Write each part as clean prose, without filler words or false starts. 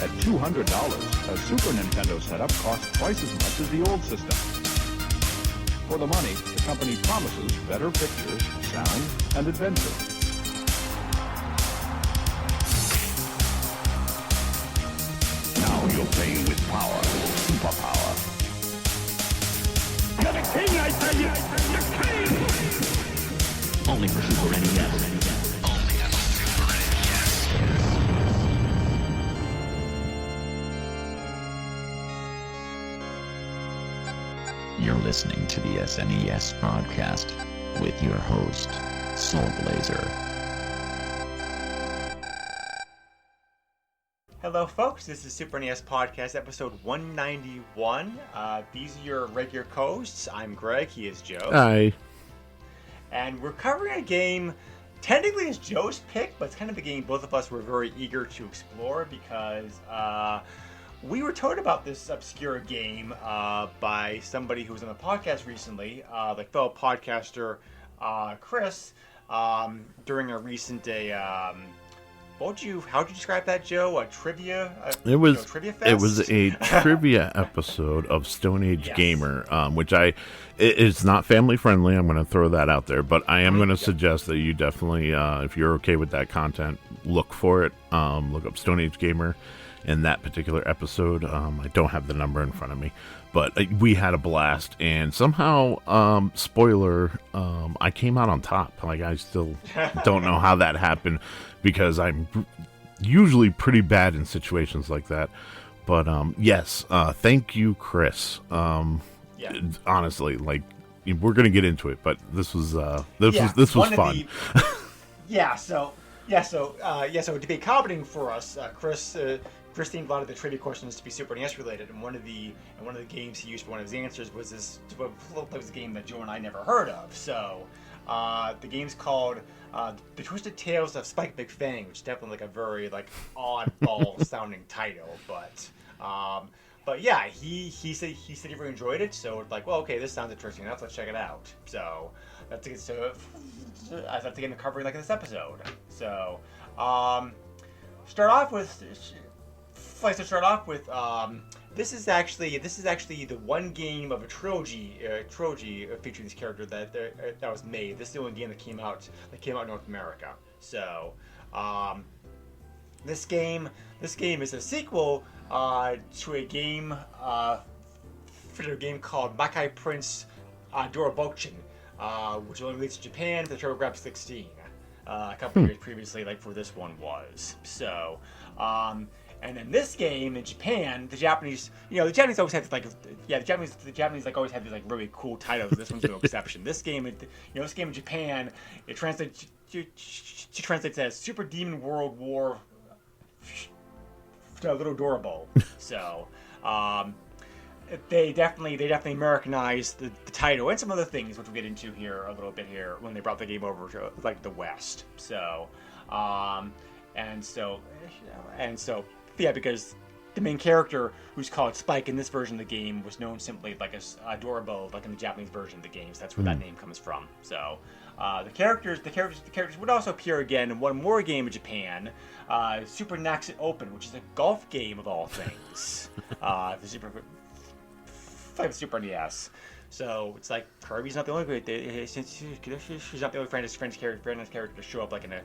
At $200, a Super Nintendo setup costs twice as much as the old system. For the money, the company promises better pictures, sound, and adventure. Now you're playing with power, superpower. You're the king, I tell you! The king! Only for Super NES. Only on Super NES. You're listening to the SNES podcast with your host, Soulblazer. Hello, folks. This is Super NES Podcast, episode 191. These are your regular hosts. I'm Greg. He is Joe. Hi. And we're covering a game, technically it's Joe's pick, but it's kind of a game both of us were very eager to explore because we were told about this obscure game by somebody who was on the podcast recently, like fellow podcaster Kris, during a recent how'd you describe that, Joe? A trivia? Trivia fest? It was a trivia episode of Stone Age Gamer, which it's not family friendly. I'm going to throw that out there, but I am going to suggest that you definitely, if you're okay with that content, look for it. Look up Stone Age Gamer in that particular episode. I don't have the number in front of me, but we had a blast, and somehow, spoiler, I came out on top. Like, I still don't know how that happened, because I'm usually pretty bad in situations like that. But yes, thank you, Kris. Honestly, like, we're gonna get into it, but this was fun. So debate commenting for us, Kris themed a lot of the trivia questions to be Super NES related, and one of the games he used for one of his answers was a game that Joe and I never heard of. So the game's called The Twisted Tales of Spike McFang, which is definitely like a very oddball sounding title, but yeah, he said he really enjoyed it. So it's like, well, okay, this sounds interesting enough. Let's check it out. So that's to get covering like this episode. So start off with. This is actually the one game of a trilogy featuring this character that was made. This is the only game that came out in North America. So this game is a sequel to a game called Makai Prince Dorobokchin, which only released in Japan for the TurboGrafx 16 a couple years previously, like for this one was. So and in this game in Japan, the Japanese always have the Japanese always have these like really cool titles. This one's no exception. This game in Japan, it translates as Super Demon World War Little Dorobo. So they definitely Americanized the title and some other things, which we'll get into here a little bit here when they brought the game over to like the West. So yeah, because the main character, who's called Spike in this version of the game, was known simply like as Dorobo, like in the Japanese version of the game. So that's where that name comes from. So the characters would also appear again in one more game in Japan, Super Naxit Open, which is a golf game of all things. The Super NES. So it's like Kirby's not the only she's not the only French character to show up like in a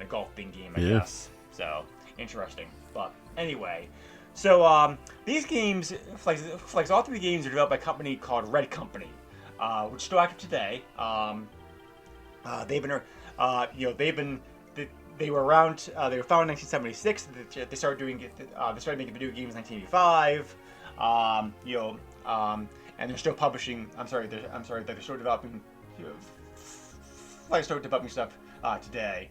golf thing game, I guess. So interesting. But anyway, so these games, like all three games, are developed by a company called Red Company, which is still active today. They were around. They were founded in 1976. They started making video games in 1985. And they're still publishing. They're still developing. Still developing stuff today.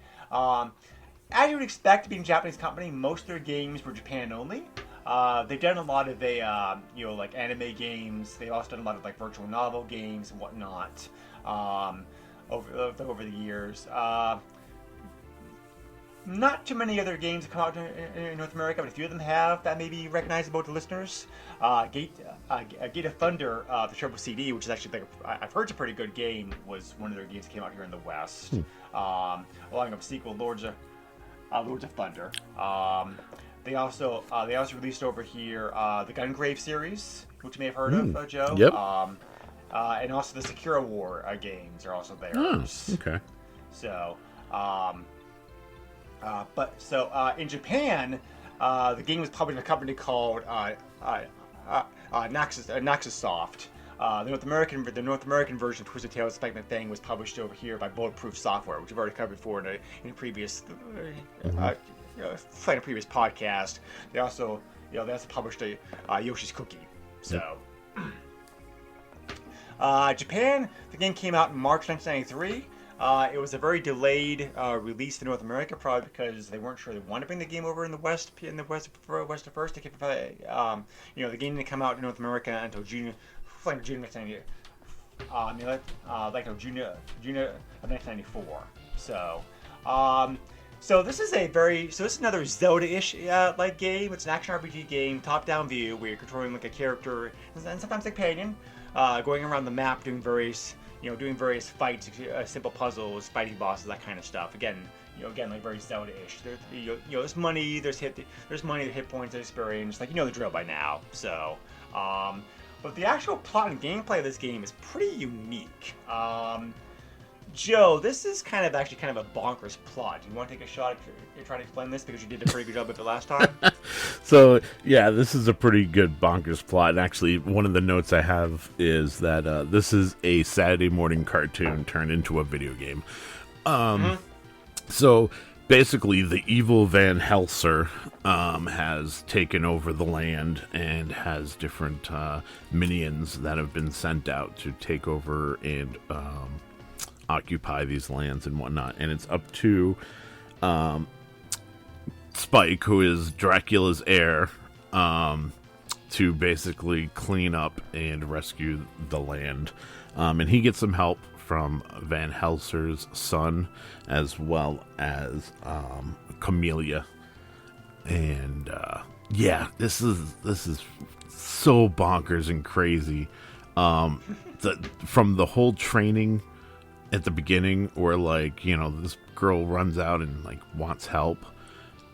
As you would expect, being a Japanese company, most of their games were Japan only. They've done a lot of like anime games. They've also done a lot of like virtual novel games and whatnot over the years. Not too many other games have come out in North America, but a few of them have that may be recognizable to listeners. Gate of Thunder, the Turbo CD, which is actually I've heard it's a pretty good game, was one of their games that came out here in the West. Along with sequel Lords of Thunder. They also released over here the Gungrave series, which you may have heard of, Joe. Yep. And also the Sakura War games are also there. Oh, okay. So, in Japan, the game was published in a company called Naxxrasoft. The North American version of Twisted Tales Spike McFang was published over here by Bulletproof Software, which we've already covered before in a previous previous podcast. They also published a Yoshi's Cookie. So, Japan, the game came out in March 1993. It was a very delayed release in North America, probably because they weren't sure they wanted to bring the game over in the West first. The game didn't come out in North America until June 1994. Of 1994. So this is another Zelda-ish like game. It's an action RPG game, top-down view, where you're controlling like a character and sometimes a companion, going around the map doing various fights, simple puzzles, fighting bosses, that kind of stuff. Again, like very Zelda-ish. There's money, there's hit points, there's experience, like the drill by now. So, but the actual plot and gameplay of this game is pretty unique. Joe, this is kind of a bonkers plot. Do you want to take a shot at trying to explain this, because you did a pretty good job with it last time? So, yeah, this is a pretty good bonkers plot. And actually, one of the notes I have is that this is a Saturday morning cartoon turned into a video game. So, basically, the evil Van Helsing has taken over the land and has different minions that have been sent out to take over and occupy these lands and whatnot. And it's up to Spike, who is Dracula's heir, to basically clean up and rescue the land. And he gets some help from Van Helsing's son, as well as Camellia. And this is so bonkers and crazy. From the whole training at the beginning, where this girl runs out and wants help,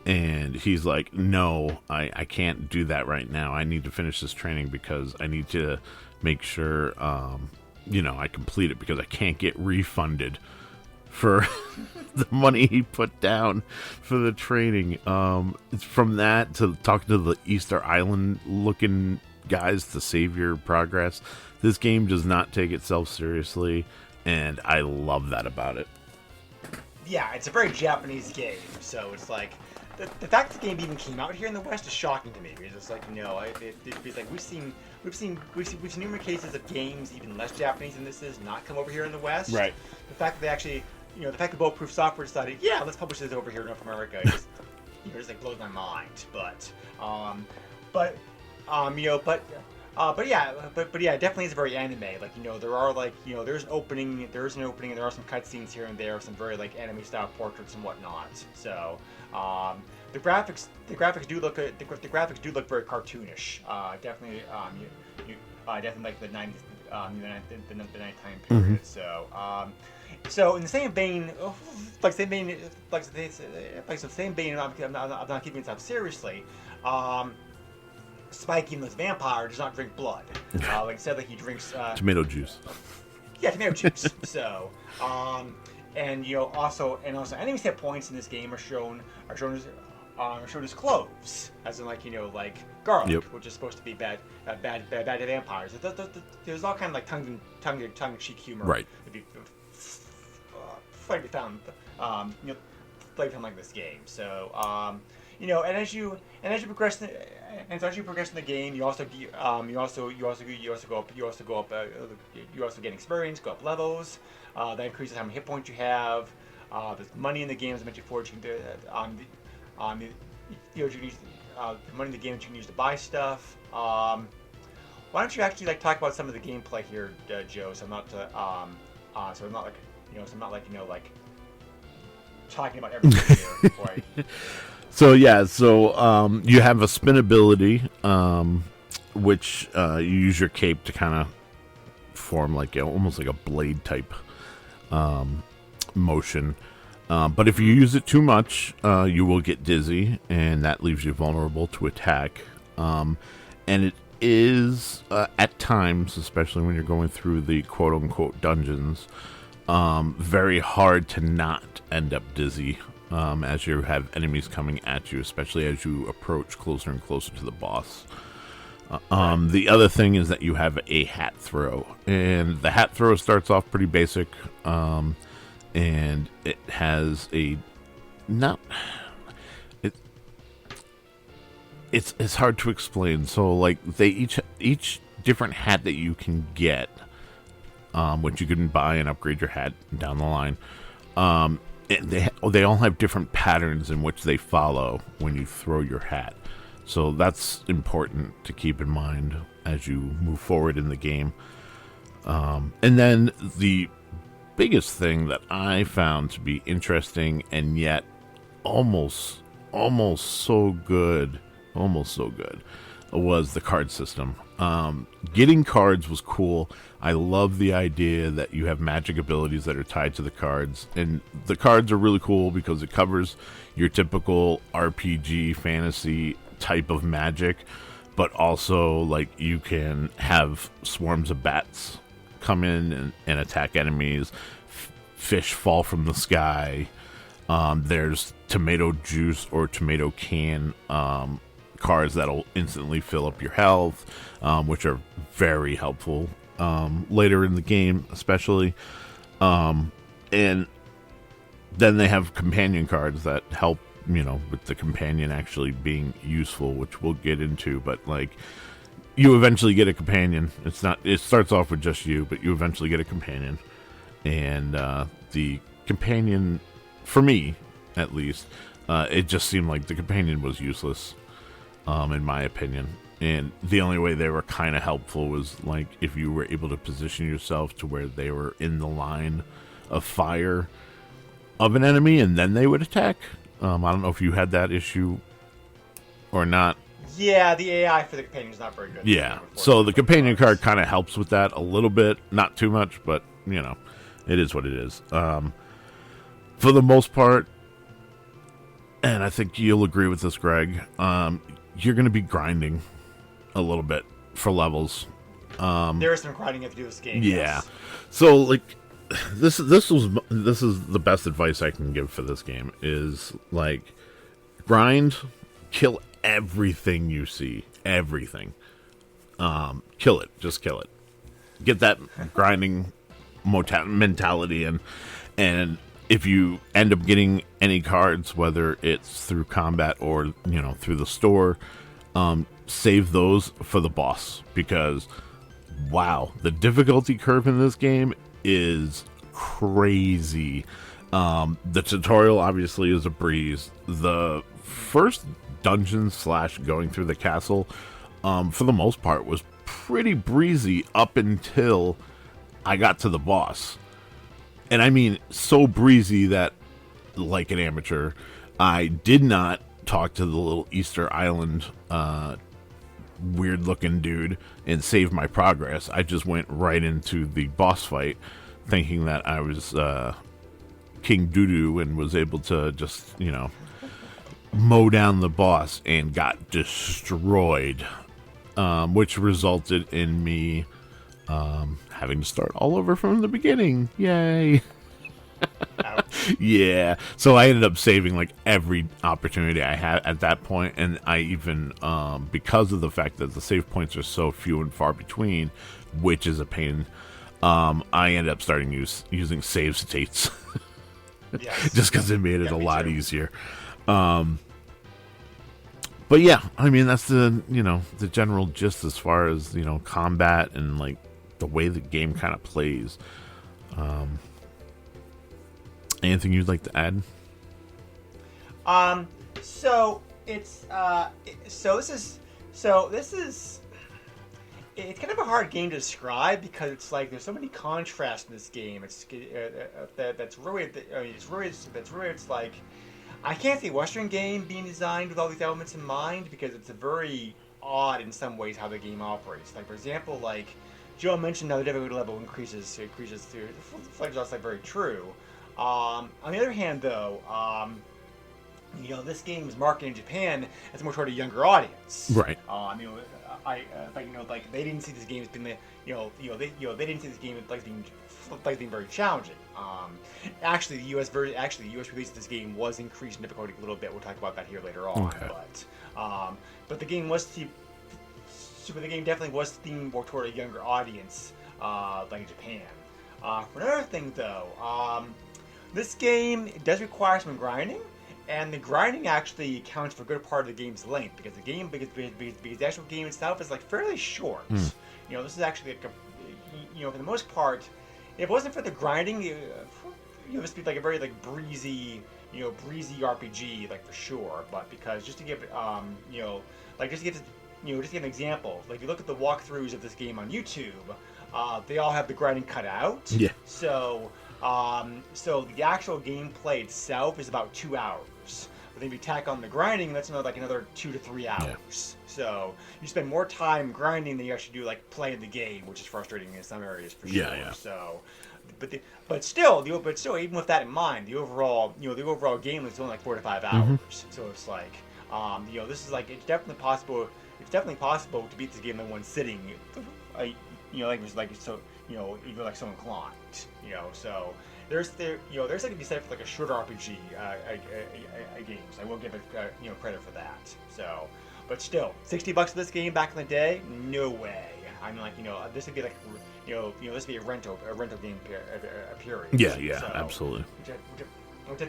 and he's like, no, I can't do that right now. I need to finish this training because I need to make sure I complete it, because I can't get refunded for the money he put down for the training. It's from that to talking to the Easter Island looking guys to save your progress. This game does not take itself seriously, and I love that about it. Yeah, it's a very Japanese game, so it's like the fact that the game even came out here in the West is shocking to me. It's just we've seen numerous cases of games even less Japanese than this is not come over here in the West. Right. The fact that they actually, the fact that Bulletproof Software decided, let's publish this over here in North America, just blows my mind. But it definitely is very anime. There are there's an opening, and there are some cutscenes here and there, some very anime style portraits and whatnot. So the graphics do look very cartoonish. Definitely like the 90s, the nighttime period. Mm-hmm. So in the same vein, I'm not keeping this up seriously. Spike, even though he's a vampire, does not drink blood. Instead, he drinks tomato juice. Yeah, tomato juice. So, also enemies' hit points in this game are shown as cloves, as in garlic, yep, which is supposed to be bad to vampires. There's all kind of tongue-in-cheek humor, right, to be found like this game. So, as you progress in the game, you also gain experience, go up levels. That increases how many hit points you have. There's money in the game, as I mentioned before. You can money in the game that you can use to buy stuff. Why don't you actually talk about some of the gameplay here, Joe? So I'm not talking about everything here before I. So you have a spin ability, which you use your cape to kind of form almost like a blade type motion. But if you use it too much, you will get dizzy, and that leaves you vulnerable to attack. And it is, at times, especially when you're going through the quote-unquote dungeons, very hard to not end up dizzy as you have enemies coming at you, especially as you approach closer and closer to the boss. The other thing is that you have a hat throw, and the hat throw starts off pretty basic, and it has a it's hard to explain. So like they each different hat that you can get, which you can buy and upgrade your hat down the line. They all have different patterns in which they follow when you throw your hat. So that's important to keep in mind as you move forward in the game. And then the biggest thing that I found to be interesting and yet almost so good was the card system. Getting cards was cool. I love the idea that you have magic abilities that are tied to the cards, and the cards are really cool because it covers your typical RPG fantasy type of magic, but also like you can have swarms of bats come in and attack enemies, fish fall from the sky, there's tomato juice or tomato can cards that'll instantly fill up your health, which are very helpful later in the game especially, and then they have companion cards that help, with the companion actually being useful, which we'll get into. But like, you eventually get a companion. It starts off with just you, but you eventually get a companion, and the companion, for me at least, it just seemed like the companion was useless, in my opinion. And the only way they were kind of helpful was like if you were able to position yourself to where they were in the line of fire of an enemy, and then they would attack. I don't know if you had that issue or not. Yeah, the AI for the companion is not very good. Yeah, so the companion card kind of helps with that a little bit, not too much, but it is what it is. For the most part, and I think you'll agree with this, Greg, you're going to be grinding a little bit for levels. There is some grinding you have to do with this game. Yeah. Yes. So like this is the best advice I can give for this game is like grind, kill everything you see, everything. Kill it, just kill it. Get that grinding mentality in, and if you end up getting any cards, whether it's through combat or through the store, save those for the boss, because wow, the difficulty curve in this game is crazy. The tutorial obviously is a breeze. The first dungeon / going through the castle, for the most part, was pretty breezy up until I got to the boss. And I mean, so breezy that, like an amateur, I did not talk to the little Easter Island weird-looking dude and save my progress. I just went right into the boss fight, thinking that I was King Doodoo and was able to just, mow down the boss, and got destroyed, which resulted in me having to start all over from the beginning. Yay. Yeah, so I ended up saving like every opportunity I had at that point, and I even because of the fact that the save points are so few and far between, which is a pain, I ended up starting using save states. Yes. Just because it made it a lot easier. But yeah, I mean, that's the general gist as far as combat and like the way the game kind of plays. Anything you'd like to add? So it's it's kind of a hard game to describe because it's like there's so many contrasts in this game. It's like I can't see a Western game being designed with all these elements in mind, because it's a very odd in some ways how the game operates. Like, for example, like Joe mentioned, how the difficulty level increases through. That's like very true. On the other hand, though, this game was marketed in Japan as more toward a younger audience. Right. Like they didn't see this game as being, they didn't see this game like being very challenging. Actually, the U.S. release of this game was increased in difficulty a little bit. We'll talk about that here later on. Okay. But the game definitely was themed more toward a younger audience, like in Japan. For another thing, though, this game does require some grinding, and the grinding actually accounts for a good part of the game's length because the actual game itself is like fairly short. This is actually for the most part, if it wasn't for the grinding, this would be like a very like breezy RPG, like for sure. But because just to give an example, like you look at the walkthroughs of this game on YouTube, they all have the grinding cut out. Yeah. So the actual gameplay itself is about 2 hours. But then if you tack on the grinding, that's another 2 to 3 hours. Yeah. So you spend more time grinding than you actually do like playing the game, which is frustrating in some areas for sure. Yeah. So, but still, even with that in mind, the overall game is only like 4 to 5 hours. Mm-hmm. So it's like, this is like it's definitely possible. It's definitely possible to beat this game in one sitting. Even like so inclined. So there's something to be said for like a shorter RPG games. I will give it credit for that. So, but still, $60 for this game back in the day, no way. I'm like, this would be like, this would be a rental game period. Yeah, so, absolutely. Which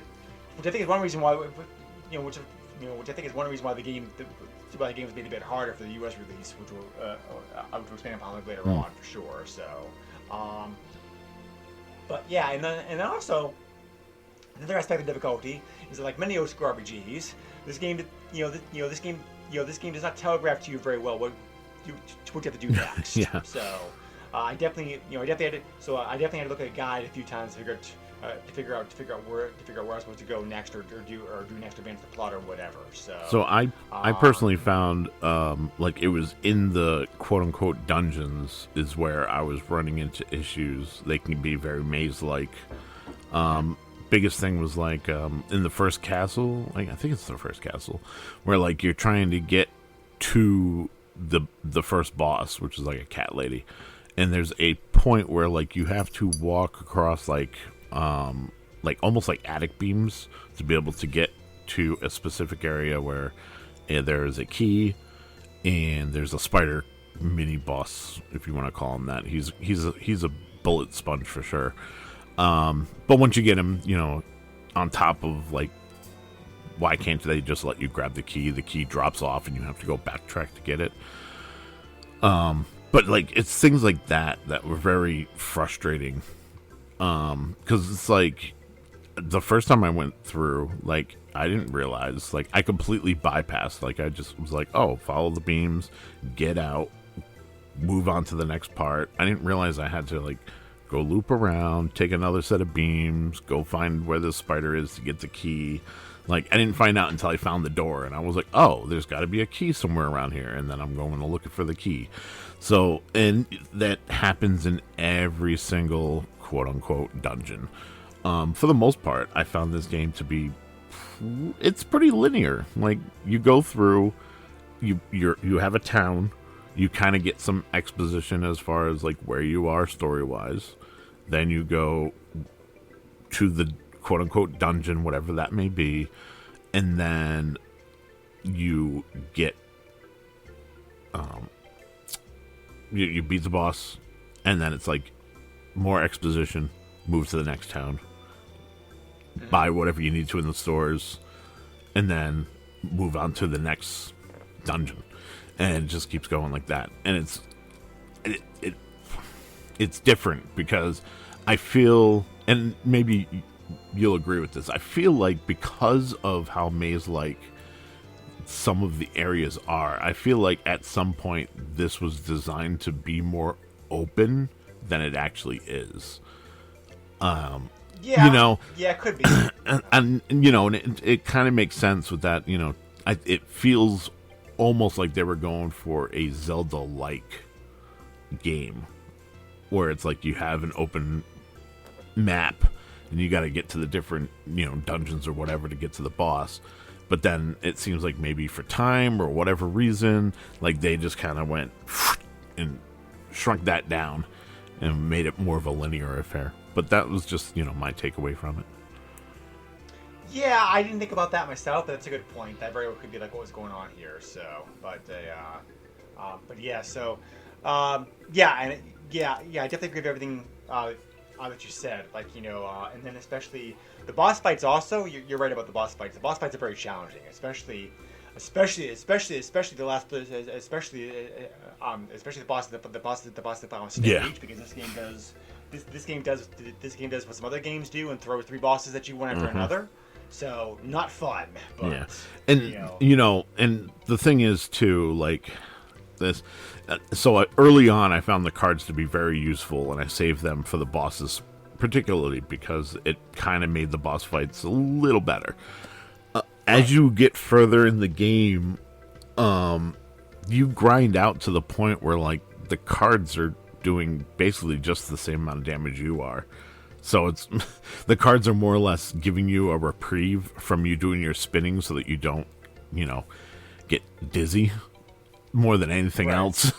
I think is one reason why, which I think is one reason why the game was made a bit harder for the U.S. release, which we'll expand upon later on for sure. So, but yeah, and then also another aspect of difficulty is that like many old school RPGs, this game does not telegraph to you very well what you have to do next. Yeah. So I definitely had to look at a guide a few times to figure out where I was supposed to go next or do next, advance the plot or whatever. So I personally found like it was in the quote unquote dungeons is where I was running into issues. They can be very maze like. Biggest thing was like in the first castle, like I think it's the first castle, where like you're trying to get to the first boss, which is like a cat lady, and there's a point where like you have to walk across like almost like attic beams to be able to get to a specific area where there is a key and there's a spider mini boss, if you want to call him that. He's a bullet sponge for sure. But once you get him, on top of like, why can't they just let you grab the key? The key drops off and you have to go backtrack to get it. But like it's things like that were very frustrating. Because it's like the first time I went through, like I didn't realize, like I completely bypassed, like I just was like, oh, follow the beams, get out, move on to the next part. I didn't realize I had to like go loop around, take another set of beams, go find where the spider is to get the key. Like I didn't find out until I found the door, and I was like, oh, there's got to be a key somewhere around here, and then I'm going to look for the key. So, and that happens in every single quote-unquote dungeon. For the most part, I found this game to be, it's pretty linear. Like, you go through, you have a town, you kind of get some exposition as far as, like, where you are story-wise. Then you go to the quote-unquote dungeon, whatever that may be, and then you get, you beat the boss, and then it's like, more exposition, move to the next town, buy whatever you need to in the stores, and then move on to the next dungeon, and it just keeps going like that. And it's different because I feel, and maybe you'll agree with this, I feel like because of how maze-like some of the areas are, I feel like at some point this was designed to be more open than it actually is. Yeah, it could be. and it kind of makes sense with that. It feels almost like they were going for a Zelda-like game, where it's like you have an open map, and you got to get to the different, dungeons or whatever to get to the boss. But then it seems like maybe for time or whatever reason, like they just kind of went and shrunk that down and made it more of a linear affair. But that was just, my takeaway from it. Yeah, I didn't think about that myself, but that's a good point. That very well could be like what was going on here. So, but yeah, so I definitely agree with everything that you said. Like, and then especially the boss fights. Also, you're right about the boss fights. The boss fights are very challenging, especially the last, especially the boss that on stage, Yeah. because this game does what some other games do and throw 3 bosses at you one after another. So not fun. But, yeah, and and the thing is too, like this. So early on, I found the cards to be very useful, and I saved them for the bosses, particularly because it kind of made the boss fights a little better. As you get further in the game, you grind out to the point where like the cards are doing basically just the same amount of damage you are. So it's the cards are more or less giving you a reprieve from you doing your spinning so that you don't, get dizzy more than anything else.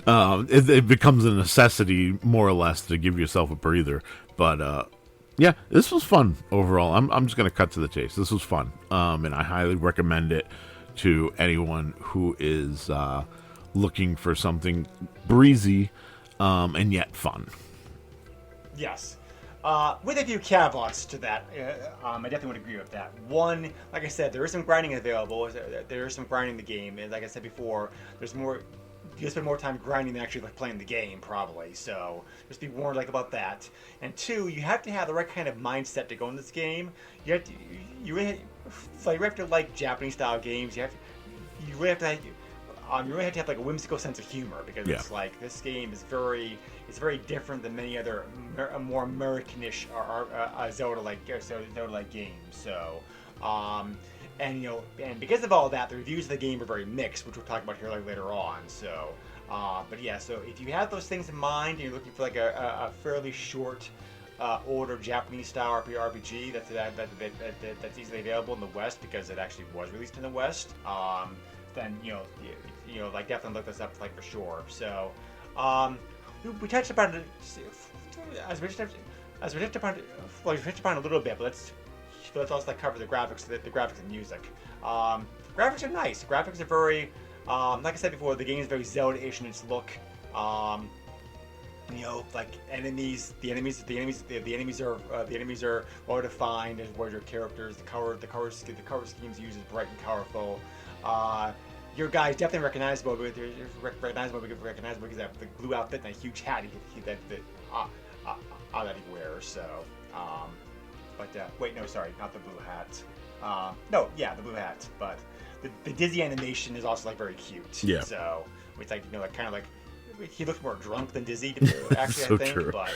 It becomes a necessity more or less to give yourself a breather. But yeah, this was fun overall. I'm just going to cut to the chase. This was fun. And I highly recommend it to anyone who is looking for something breezy and yet fun. Yes. With a few caveats to that, I definitely would agree with that. One, like I said, there is some grinding available. There is some grinding in the game, and like I said before, there's more. You spend more time grinding than actually like playing the game, probably. So just be warned about that. And 2, you have to have the right kind of mindset to go in this game. You really have to like Japanese style games. You really have to have like a whimsical sense of humor, because it's like this game is very different than many other more Americanish Zelda-like games. So, and because of all that, the reviews of the game are very mixed, which we'll talk about here later on. So, but yeah, so if you have those things in mind, and you're looking for like a fairly short older Japanese style RPG that's easily available in the West, because it actually was released in the West, then like definitely look this up like for sure. So we touched upon it as we touched upon a little bit, but let's also like cover the graphics, the graphics and music. Graphics are nice. The graphics are very like I said before, the game is very Zelda-ish in its look. Like enemies. The enemies are well defined as well as your characters. The color schemes used is bright and colorful. Your guy's definitely recognizable. Recognizable because that the blue outfit and that huge hat that he wears. So, but wait, no, sorry, not the blue hat. No, yeah, the blue hat. But the Dizzy animation is also like very cute. Yeah. So it's like like kind of like. He looks more drunk than Dizzy, actually. So I think. true. But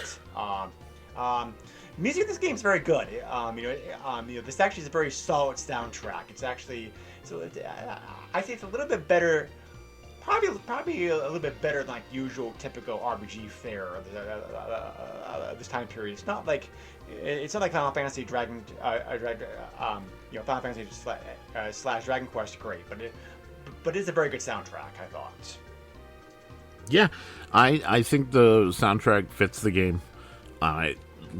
music in this game is very good. This actually is a very solid soundtrack. It's actually I say it's a little bit better, probably a little bit better than like usual typical RPG fare this time period. It's not like Final Fantasy Final Fantasy / Dragon Quest great, but it's a very good soundtrack, I thought. Yeah, I think the soundtrack fits the game. I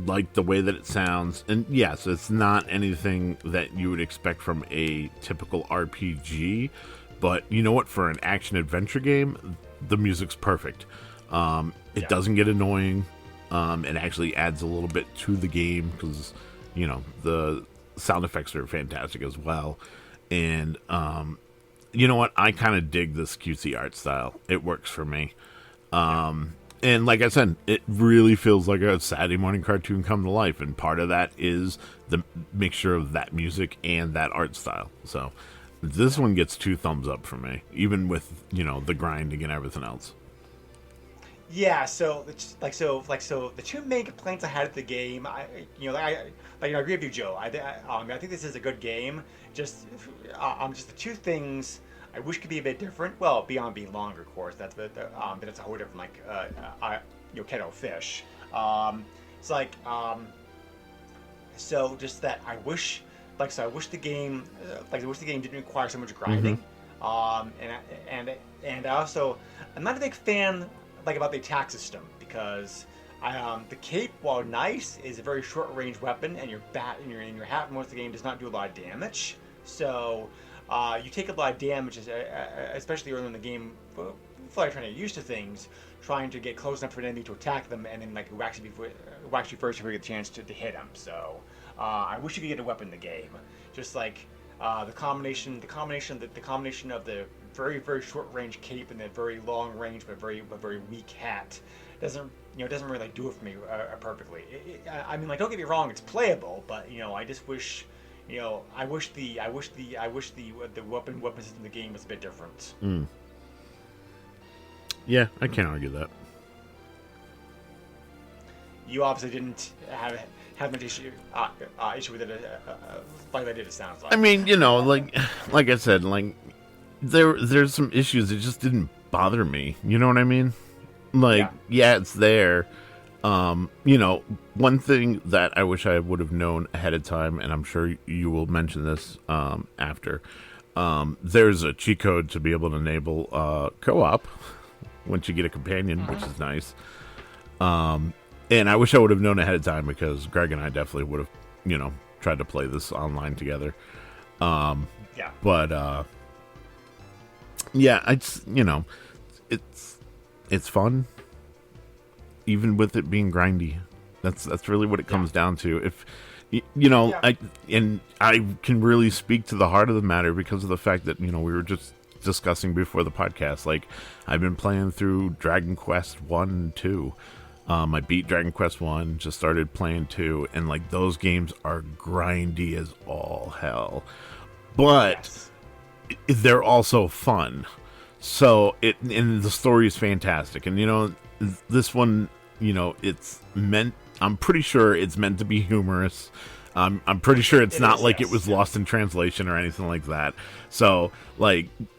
like the way that it sounds. And yes, it's not anything that you would expect from a typical RPG. But you know what? For an action-adventure game, the music's perfect. It doesn't get annoying. It actually adds a little bit to the game because, the sound effects are fantastic as well. And you know what? I kind of dig this cutesy art style. It works for me. And like I said, it really feels like a Saturday morning cartoon come to life. And part of that is the mixture of that music and that art style. So this one gets 2 thumbs up for me, even with, the grinding and everything else. Yeah, so the 2 main complaints I had at the game, I agree with you, Joe. I think this is a good game. Just the 2 things I wish could be a bit different. Well, beyond being longer, of course. That's but that's a whole different kettle of fish. It's like So just that I wish the game didn't require so much grinding. And I also, I'm not a big fan about the attack system, because the cape, while nice, is a very short range weapon, and your hat most of the game does not do a lot of damage. So you take a lot of damage, especially early in the game, before you're trying to get used to things, trying to get close enough for an enemy to attack them, and then whack you first before you get a chance to hit them. So I wish you could get a weapon in the game, just like the combination of the very, very short range cape and the very long range but very weak hat doesn't really do it for me perfectly. I mean, don't get me wrong, it's playable, but I just wish, I wish the weapon system in the game was a bit different. Yeah, I can't argue that. You obviously didn't have much issue with it, like I did. It sounds like. I mean, like I said, there's some issues. It just didn't bother me. You know what I mean? Yeah, it's there. One thing that I wish I would have known ahead of time, and I'm sure you will mention this after. There's a cheat code to be able to enable co-op once you get a companion, which is nice. And I wish I would have known ahead of time, because Greg and I definitely would have, tried to play this online together. But yeah, it's fun, even with it being grindy. That's really what it comes down to. If I can really speak to the heart of the matter, because of the fact that we were just discussing before the podcast. I've been playing through Dragon Quest 1 and 2. I beat Dragon Quest 1, just started playing 2, and those games are grindy as all hell. But they're also fun. So and the story is fantastic. And this one, I'm pretty sure it's meant to be humorous. I'm pretty sure it's not it was lost in translation or anything like that. So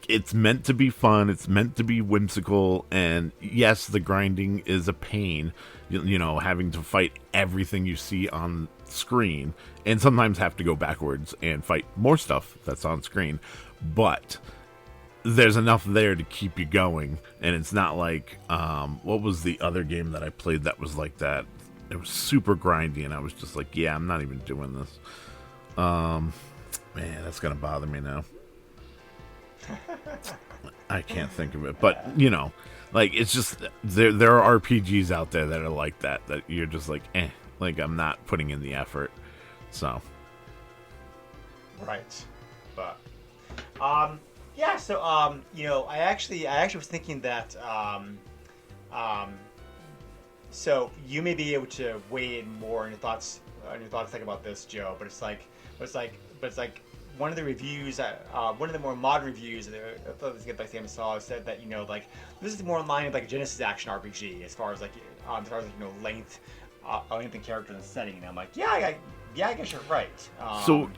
it's meant to be fun. It's meant to be whimsical. And yes, the grinding is a pain, having to fight everything you see on screen, and sometimes have to go backwards and fight more stuff that's on screen. But there's enough there to keep you going. And it's not what was the other game that I played that was like that? It was super grindy, and I was just yeah, I'm not even doing this. Man, that's gonna bother me now. I can't think of it, but it's just there are RPGs out there that are like that you're just I'm not putting in the effort. So right, but yeah. So I actually was thinking that so you may be able to weigh in more on your thoughts about this, Joe. But it's one of the reviews, one of the more modern reviews that I thought was good by Sam Saw said that this is more in line with a Genesis action RPG as far as length and character and setting. And I'm I guess you're right. So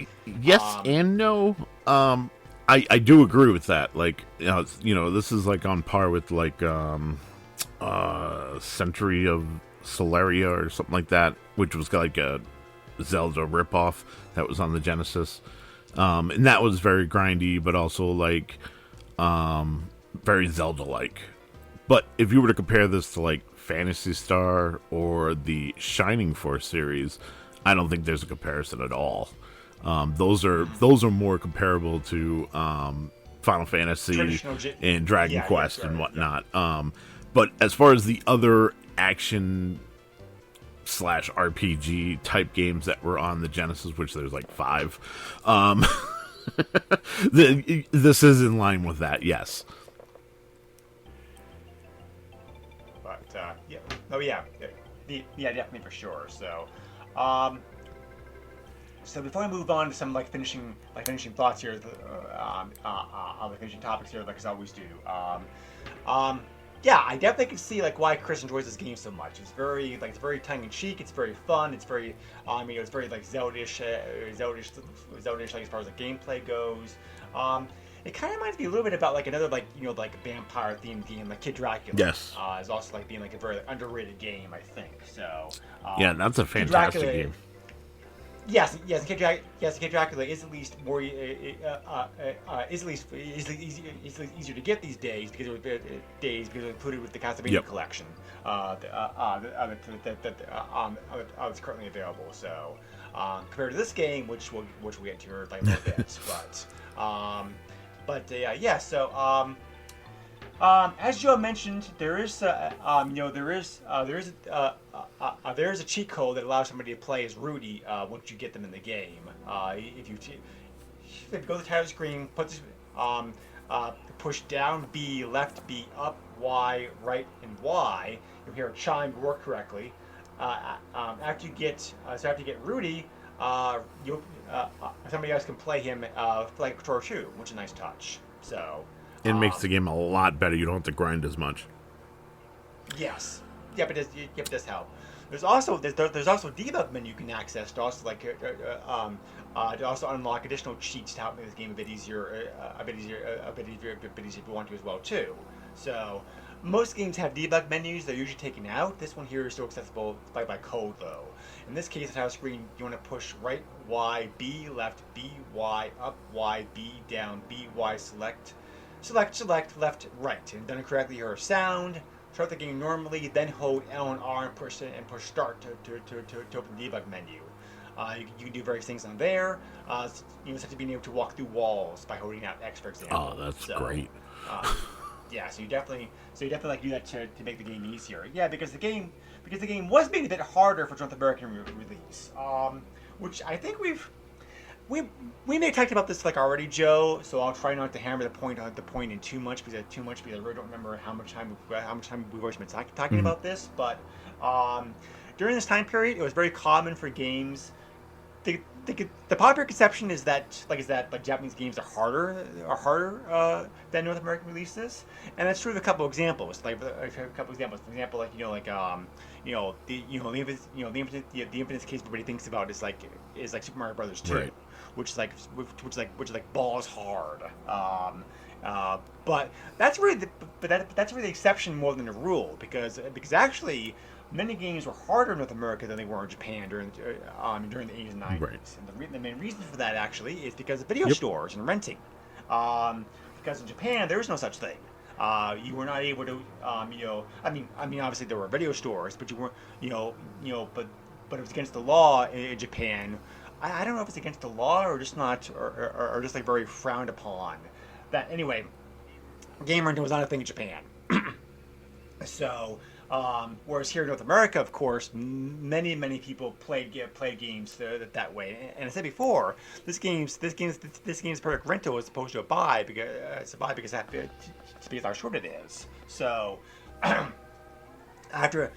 yes and no. I do agree with that. This is on par with Century of Solaria or something like that, which was a Zelda ripoff that was on the Genesis, and that was very grindy, but also very Zelda-like. But if you were to compare this to Phantasy Star or the Shining Force series, I don't think there's a comparison at all. Those are more comparable to Final Fantasy and Dragon Quest and whatnot. But as far as the other action / RPG type games that were on the Genesis, which there's 5, this is in line with that, yes. But yeah, definitely for sure. So, so before I move on to some finishing thoughts here, on the finishing topics here, as I always do. Yeah, I definitely can see why Kris enjoys this game so much. It's very it's very tongue in cheek. It's very fun. It's very it's very Zelda-ish, Zelda-ish as far as the gameplay goes. It kind of reminds me a little bit about another vampire themed game like Kid Dracula. Yes, is also being a very underrated game, I think. So yeah, that's a fantastic game. King Dracula is at least more is at least easier to get these days because it was included with the Castlevania collection that's currently available. So compared to this game, which we'll get to in like a little bit, as Joe mentioned, there is a cheat code that allows somebody to play as Rudy once you get them in the game. If you go to the title screen, push down B, left B, up Y, right, and Y, you'll hear a chime work correctly. After you get Rudy, somebody else can play him like Controller 2, which is a nice touch. So. It makes the game a lot better. You don't have to grind as much. Yes. Yep, it does help. There's also debug menu you can access to also to also unlock additional cheats to help make this game a bit easier if you want to as well too. So most games have debug menus. They're usually taken out. This one here is still accessible by code though. In this case, the title screen, you want to push right Y, B, left B, Y, up Y, B, down B, Y, select, left, right. And done it correctly, you hear a sound. Start the game normally, then hold L and R and push start to open the debug menu. You can do various things on there. Such as being able to walk through walls by holding out X, for example. Oh, that's great. So you definitely like do that to make the game easier. Yeah, because the game was being a bit harder for North American release, which I think we may have talked about this already, Joe. So I'll try not to hammer the point in too much because I really don't remember how much time we've always been talking about this. But during this time period, it was very common for games. The popular conception is that Japanese games are harder than North American releases, and that's true of a couple examples. For example, the infamous case everybody thinks about is Super Mario Brothers 2, right. which is balls hard. But that's really the exception more than the rule because actually many games were harder in North America than they were in Japan during the 80s and 90s. Right. And the main reason for that actually is because of video stores and renting. Because in Japan there was no such thing. You were not able to, obviously there were video stores, but you weren't, but it was against the law in Japan. I don't know if it's against the law or just not, or just very frowned upon. That anyway, game renting was not a thing in Japan. So. Whereas here in North America, of course, many people played games that way. And I said before, this game's perfect rental as opposed to a buy because how short it is. So after it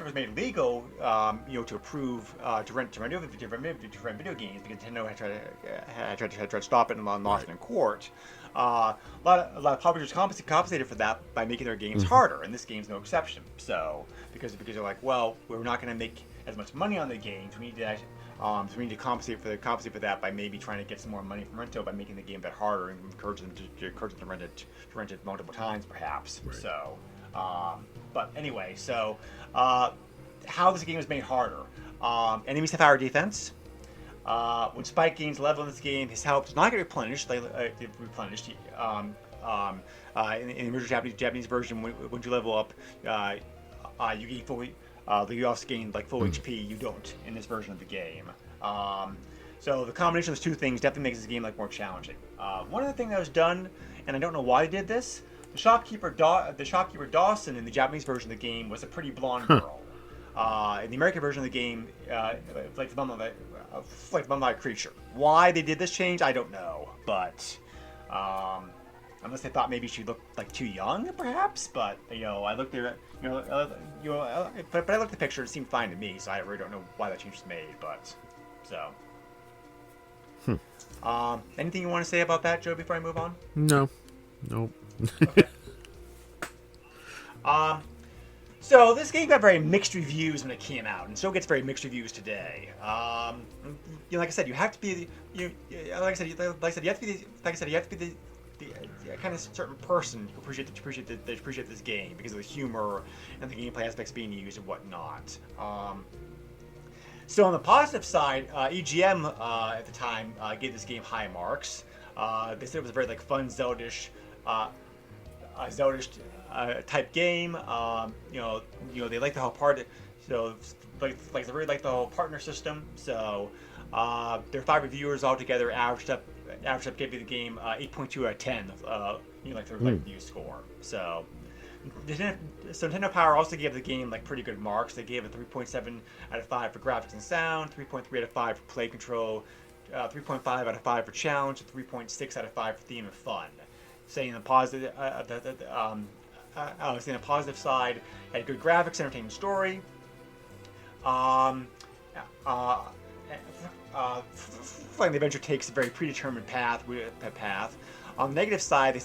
was made legal, to approve to rent video games because Nintendo had tried to stop it and lost it in court. A lot of publishers compensated for that by making their games harder, and this game's no exception. So because they're like, well, we're not going to make as much money on the games, we need to compensate for that by maybe trying to get some more money from Rento by making the game a bit harder and encourage them to rent it multiple times, perhaps. Right. So, but anyway, so how this game is made harder? Enemies have higher defense. When Spike gains level in this game, his health does not get replenished. In the original Japanese version, when you level up, you gain fully. You also gain full HP. You don't in this version of the game. So the combination of those two things definitely makes this game more challenging. One other thing that was done, and I don't know why they did this, the shopkeeper Dawson in the Japanese version of the game was a pretty blonde girl. In the American version of the game, like the mummified creature. Why they did this change, I don't know. But unless they thought maybe she looked too young, perhaps. But I looked at but I looked at the picture. It seemed fine to me, so I really don't know why that change was made. But so. Anything you want to say about that, Joe? Before I move on. No. Nope. Okay. So this game got very mixed reviews when it came out, and still gets very mixed reviews today. Like I said, you have to be you have to be the kind of certain person who appreciate this game because of the humor and the gameplay aspects being used and whatnot. So on the positive side, EGM at the time gave this game high marks. They said it was a very like fun Zelda-ish type game. They like the whole they really like the whole partner system. So their 5 reviewers altogether averaged up giving the game 8.2 out of 10. Their review score. So Nintendo Power also gave the game like pretty good marks. They gave it 3.7 out of 5 for graphics and sound, 3.3 out of 5 for play control, 3.5 out of 5 for challenge, and 3.6 out of 5 for theme and fun. Saying the positive, saying the positive side had good graphics, entertaining story. The adventure takes a very predetermined path. On the negative side, they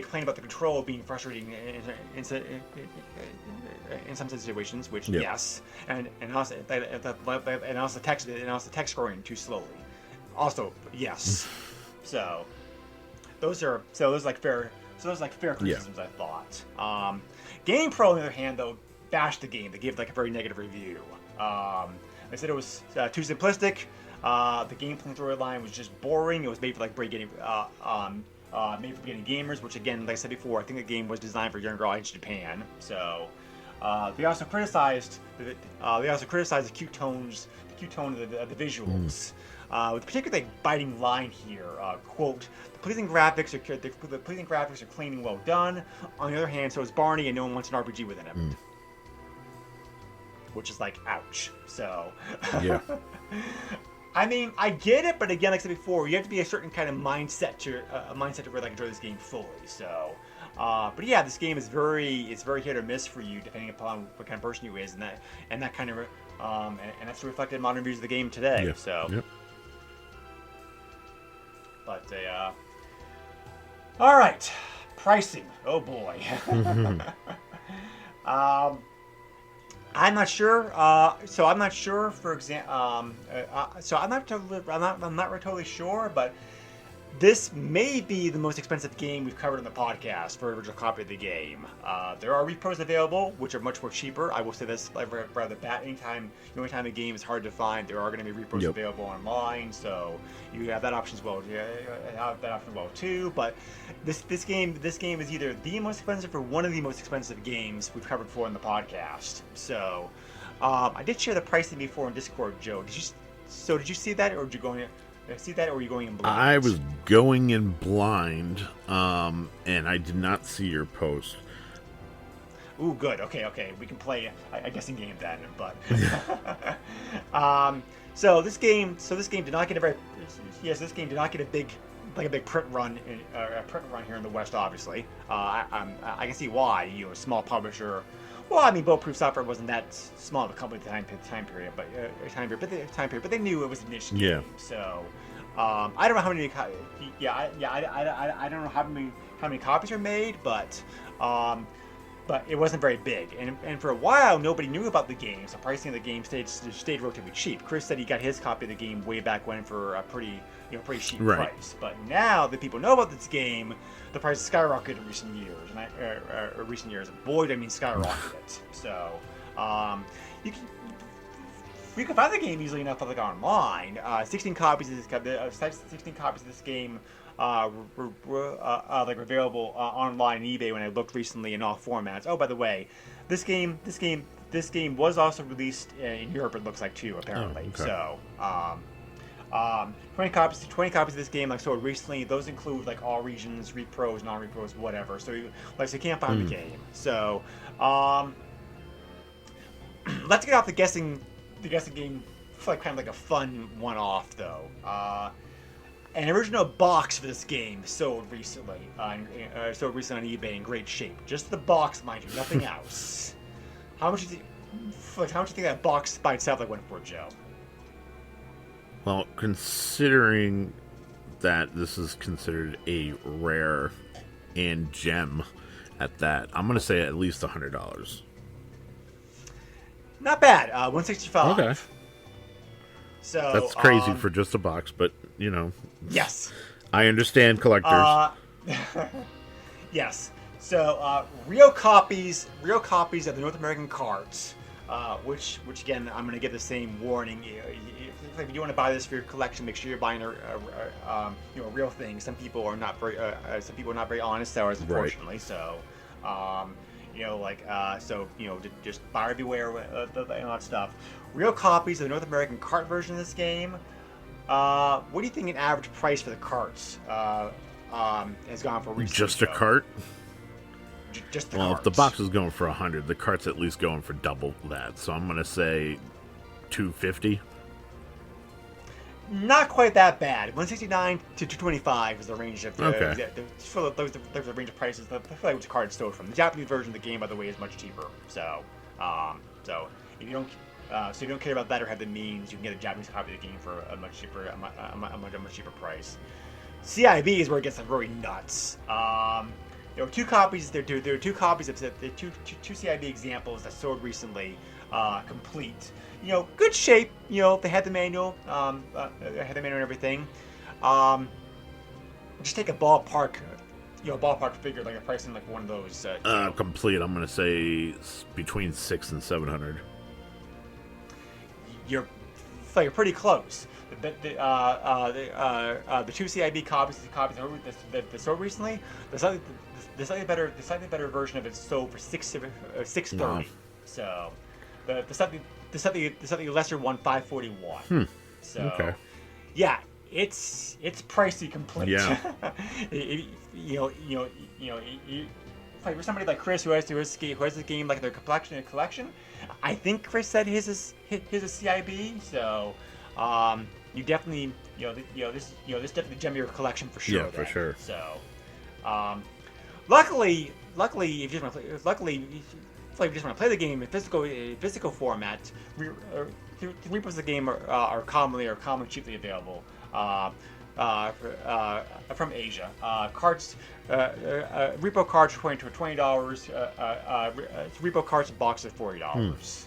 complain about the control being frustrating in some situations, which yes, and also the text scrolling too slowly. Also, yes. So those fair criticisms, I thought. GamePro, on the other hand, though, bashed the game. They gave like a very negative review. They said it was too simplistic. The gameplay storyline was just boring. It was made for like beginning gamers, which again, like I said before, I think the game was designed for younger audience in Japan. So they also criticized the cute tone of the visuals. With a particularly biting line here, quote, the pleasing graphics are clean and well done. On the other hand, so is Barney, and no one wants an RPG within it. Which is like, ouch. So, yeah. I mean, I get it, but again, like I said before, you have to be a certain kind of mindset to really enjoy this game fully. So, but yeah, this game is very hit or miss for you, depending upon what kind of person you is, and that kind of, and that's reflected in modern reviews of the game today. Yeah. So. Yep. But all right, pricing. Oh boy. I'm not sure. So I'm not sure. For example, so I'm not really totally sure, but this may be the most expensive game we've covered in the podcast for an original copy of the game. There are repros available, which are much more cheaper. I will say this right the bat. Anytime a game is hard to find, there are going to be repros available online, so you have that option as well. Too. But this game is either the most expensive or one of the most expensive games we've covered before in the podcast. So I did share the pricing before in Discord, Joe. Did you see that, or did you go in? See that, or were you going in blind? I was going in blind, and I did not see your post. Ooh, good. Okay. We can play a guessing game then. But so this game did not get a big print run here in the West. Obviously, I can see why. A small publisher. Well, I mean, Bulletproof Software wasn't that small of a company at the time period, but they knew it was a niche game. Yeah. So, I don't know how many. I don't know how many copies were made, but it wasn't very big. And for a while, nobody knew about the game, so pricing of the game stayed relatively cheap. Chris said he got his copy of the game way back when for a pretty cheap price. But now that people know about this game, the price has skyrocketed in recent years. Boy, I mean skyrocketed. So, you can find the game easily enough online. 16 copies of this game were available online on eBay when I looked recently in all formats. Oh, by the way, this game was also released in Europe. It looks like too, apparently. Oh, okay. So, 20 copies of this game sold recently. Those include all regions, repros, non-repros, whatever. So you can't find the game. So let's get off the guessing game, kind of like a fun one-off though. An original box for this game sold recently on eBay in great shape. Just the box, mind you, nothing else. How much do you think that box by itself went for, Joe? Well, considering that this is considered a rare and gem at that, I'm going to say at least $100. Not bad. $165. Okay. So that's crazy for just a box, but Yes. I understand collectors. Yes. Real copies of the North American cards, which again I'm going to give the same warning. If you want to buy this for your collection, make sure you're buying a real thing. Some people are not very honest sellers, unfortunately. Right. So, just buyer beware and all that stuff. Real copies of the North American cart version of this game. What do you think an average price for the carts has gone for recently? Just a cart? Just the carts. Well, if the box is going for 100, the cart's at least going for double that. So I'm going to say $250. Not quite that bad. 169 to 225 is the range of those the range of prices. I feel like which card it's sold from. The Japanese version of the game, by the way, is much cheaper. So if you don't care about that or have the means, you can get a Japanese copy of the game for a much cheaper price. CIB is where it gets really nuts. There were two copies. There are two copies of the two CIB examples that sold recently, complete. Good shape. They had the manual. They had the manual and everything. Just take a ballpark figure, like a price in like one of those. Complete. I'm gonna say between $600 and $700. You're pretty close. The two CIB copies that sold recently, the slightly better version of it sold for $630. Wow. So the slightly lesser one, $541. So okay. Yeah, it's pricey complete. Yeah. For somebody like Kris who has the game like their collection, I think Kris said his is CIB. So you definitely this definitely gem your collection for sure. Yeah, for sure. So luckily if you just want to play the game in physical format, repos of the game are commonly cheaply available from Asia. Cards, repo cards are $20. Repo cards in box is $40.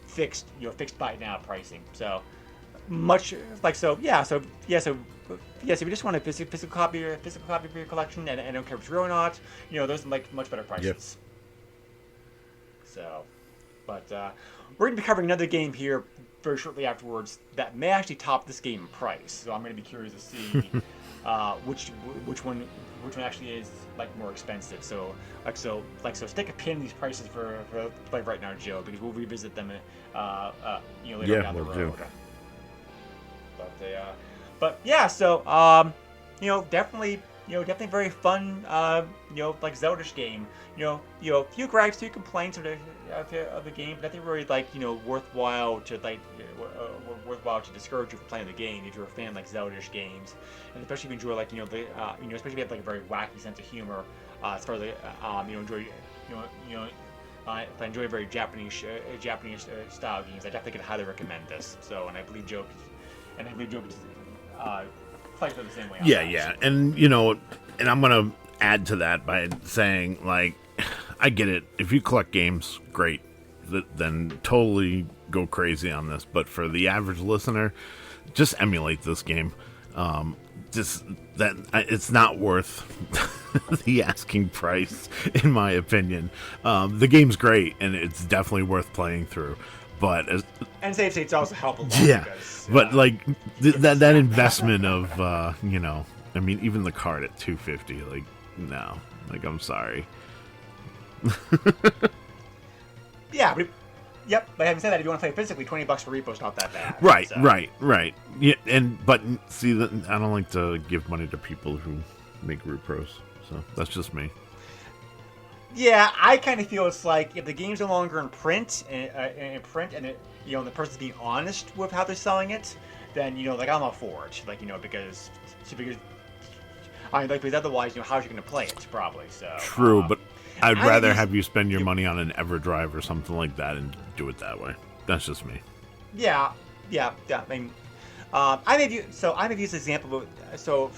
Fixed buy now pricing. So much like so. If you just want a physical copy for your collection and don't care if it's real or not, those are like much better prices. Yep. So, but we're going to be covering another game here very shortly afterwards that may actually top this game in price. So I'm going to be curious to see which one actually is like more expensive. So stick a pin in these prices for like right now, Joe, because we'll revisit them later down the road. But definitely very fun, like Zelda-ish game. A few gripes, few complaints of the game, but nothing really worthwhile to discourage you from playing the game if you're a fan like Zelda-ish games, and especially if you enjoy especially if you have like a very wacky sense of humor, as far as if I enjoy very Japanese style games, I definitely can highly recommend this. So, and I believe Joe plays it the same way. Yeah, and I'm gonna add to that by saying, like, I get it. If you collect games, great. Then totally go crazy on this. But for the average listener, just emulate this game. It's not worth the asking price, in my opinion. The game's great, and it's definitely worth playing through. But and save states also help a lot. Yeah, because, but like that investment of I mean, even the card at $250, like, no, like, I'm sorry. Yeah, but having said that, if you want to play it physically, $20 for repo is not that bad. Right, so. right. Yeah, but see, I don't like to give money to people who make repros, so that's just me. Yeah, I kind of feel it's like if the game's no longer in print and the person's being honest with how they're selling it, then I'm all for it. Because otherwise, how's you going to play it? Probably so. True, but I'd rather have you spend your money on an EverDrive or something like that and do it that way. That's just me. Yeah. I mean, I may use this example. So,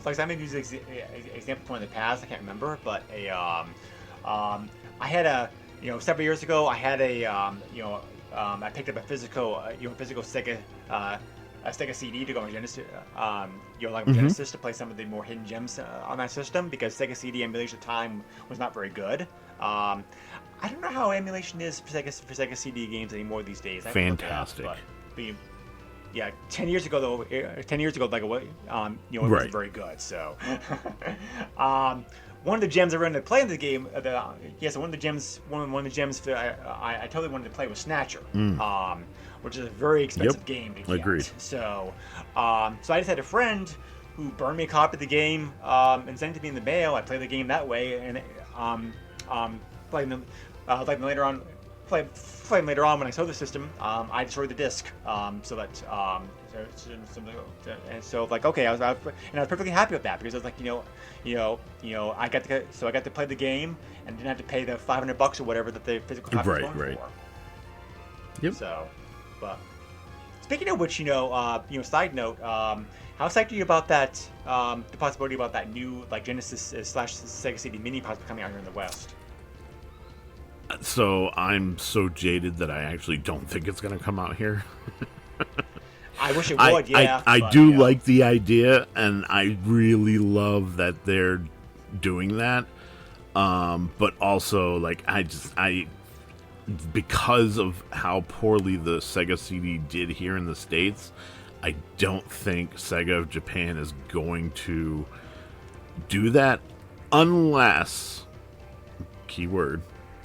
I may use this example from in the past. I can't remember, but I had several years ago. I had I picked up a physical Sega Sega CD to go on Genesis, Genesis to play some of the more hidden gems on that system, because Sega CD emulation at the time was not very good. I don't know how emulation is for Sega CD games anymore these days. Fantastic. Yeah, 10 years ago though, like it wasn't very good. So, one of the gems I wanted to play in the game, one of the gems I totally wanted to play was Snatcher, which is a very expensive game to get. Agreed. So, I just had a friend who burned me a copy of the game and sent it to me in the mail. I played the game that way, and playing them later on. Playing later on when I sold the system, I destroyed the disc, and so like okay, I was perfectly happy with that, because I was like, I got to play the game and didn't have to pay the $500 or whatever that the physical copy was going for. Yep. So, but speaking of which, side note, how psyched are you about that? The possibility about that new Genesis / Sega CD Mini possibly coming out here in the West. So I'm so jaded that I actually don't think it's going to come out here. I wish it would. I do like the idea, and I really love that they're doing that. But also, because of how poorly the Sega CD did here in the States, I don't think Sega of Japan is going to do that unless, keyword,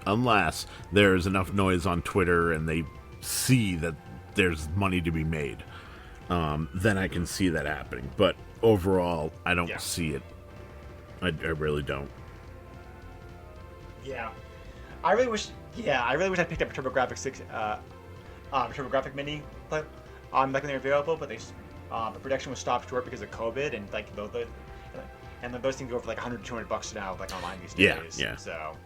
unless there's enough noise on Twitter and they see that there's money to be made. Then I can see that happening. But overall, I don't see it. I really don't. Yeah. I really wish I picked up a TurboGrafx TurboGrafx Mini back when they were available, but the production was stopped short because of COVID, and those things go for $100-200 now, online these days. Yeah. So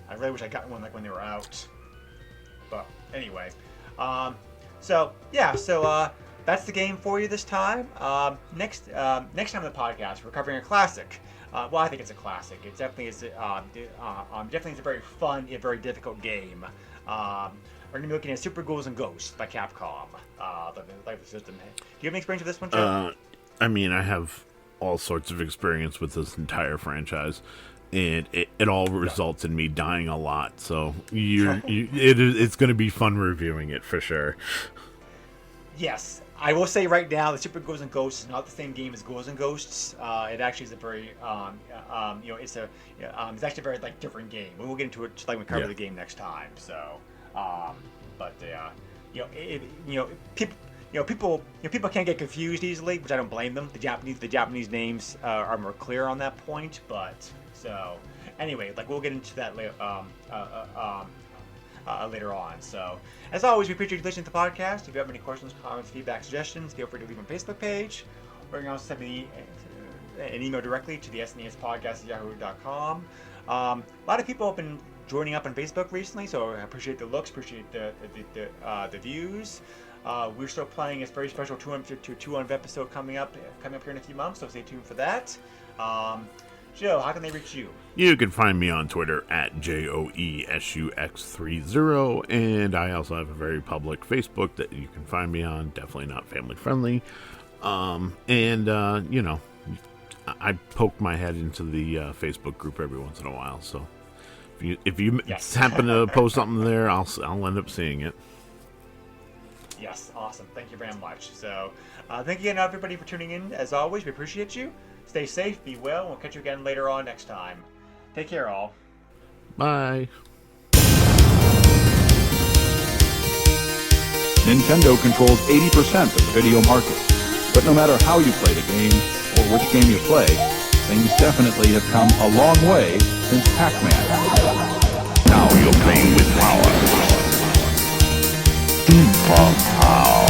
I really wish I got one when they were out. But anyway, so that's the game for you this time. Next time on the podcast, we're covering a classic. Well, I think it's a classic. It definitely is. Definitely is a very fun yet very difficult game. We're going to be looking at Super Ghouls and Ghosts by Capcom. The system. Do you have any experience with this one, Joe? I mean, I have all sorts of experience with this entire franchise. And it all results in me dying a lot, so it's going to be fun reviewing it for sure. Yes, I will say right now, the Super Ghouls and Ghosts is not the same game as Ghouls and Ghosts. It actually is a very, it's actually a very different game. We'll get into it just like we cover the game next time. So, people can't get confused easily, which I don't blame them. The Japanese names are more clear on that point, but. So, anyway, we'll get into that later on. So, as always, we appreciate you listening to the podcast. If you have any questions, comments, feedback, suggestions, feel free to leave on the Facebook page, or you can also send me an email directly to the SNES podcast@yahoo.com. A lot of people have been joining up on Facebook recently, so I appreciate the looks, appreciate the views. We're still playing a very special 200 episode coming up here in a few months, so stay tuned for that. Joe, how can they reach you? You can find me on Twitter at JOESUX30, and I also have a very public Facebook that you can find me on. Definitely not family friendly. I poke my head into the Facebook group every once in a while. So if you happen to post something there, I'll end up seeing it. Yes, awesome. Thank you very much. So, thank you again, everybody, for tuning in. As always, we appreciate you. Stay safe, be well, and we'll catch you again later on next time. Take care, all. Bye. Nintendo controls 80% of the video market. But no matter how you play the game, or which game you play, things definitely have come a long way since Pac-Man. Now you're playing with power. Super power.